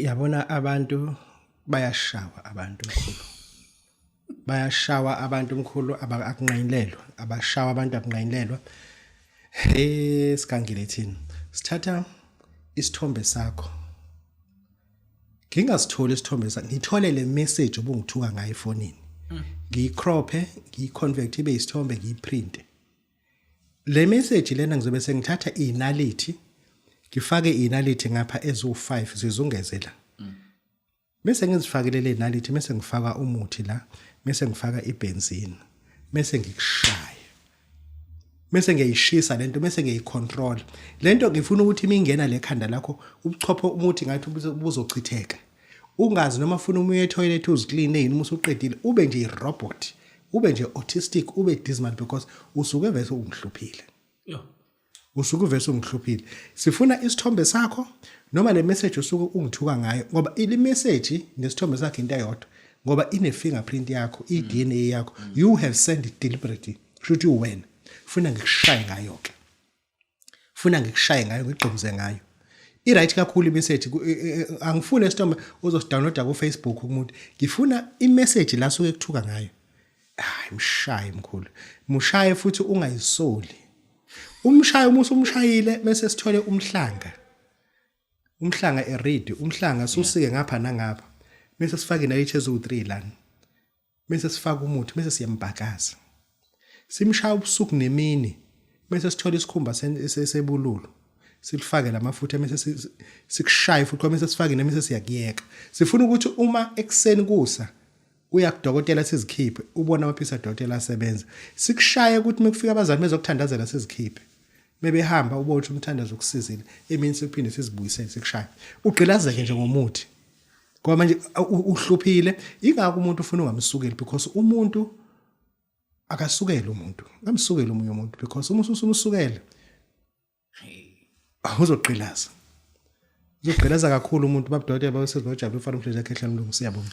Yabona abantu bayashawa abantu mkhulu. Bayashawa abantu mkhulu akunqayilelwa, abashawa abantu akunqayilelwa. Sikangile thina. Sithatha isithombe sakho. Ngingasitholi isithombe sakho, ngithole le message obungithuka ngayo efonini. Ngiyicrophe, ngiyiconvert ibe isithombe ngiyiprint. Le message lena ngizobe sengithatha inality, ngifake inality ngapha ezo5 zizungeze la. Bese ngizifakele le nality, bese ngifaka umuthi la, bese ngifaka ibenzini, bese ngikushaya. Bese ngiyishisa lento, bese ngiyicontrol. Lento ngifuna ukuthi imingena lekhanda lakho, ubuchopho umuthi ngathi ubuzochitheka. Ungazi noma ufuna umuye etoilet uziclean yini usuqedile, ube nje irobot, ube nje autistic, ube dismal because usuke vese ungihluphile. Usuke vese ungihluphile. Sifuna isithombe sakho noma le message usuke ungithuka ngayo ngoba ile message nesithombe sakho into eyodwa ngoba ine fingerprint yakho, iDNA yakho. You have sent it deliberately. Should you win? Funa ngikushaye ngayo ke. Funa ngikushaye ngayo, ngigqumze ngayo. I-right kakhulu i-message angifuni isithombe uzodownloada ku Facebook umuntu. Ngifuna i-message la suke kuthuka ngayo. Hayi mshaye mkhulu. Mushaye futhi ungayisoli. Umshaye umshayile bese sithole umhlanga. Umhlanga eready, umhlanga susike ngapha nangapha. Bese sifake nayithi ezu3 lana. Bese sifaka umuthi, bese siyambhakaza. Simshaya ubusuku nemini. Bese sithola isikhumba sebululu. Silifake lamafutha bese sikushaye futhi bese sifake nemise siyakiyeka. Sifuna ukuthi uma ekseni kusa uya kudokotela sizikhiphe, ubona amaphisa dokotela asebenza. Sikushaye ukuthi mekufika abazali bezokuthandazela sizikhiphe. Bebehamba ubona ukuthi umthandazo ukusizile, emini sikuphinde sizibuyisele sikushaye. Ugqilazeke nje ngomuthi. Ngoba manje uhluphile, ingakho umuntu ufuna ungamsukeli because umuntu akasukela umuntu. Ngamsukela umunye umuntu because uma ususumsukela uzoqhilaza. Uzogqilaza kakhulu umuntu babudokotela bawesezibajabula ufana umhlezo yakhe ehlanu lo siyabonga.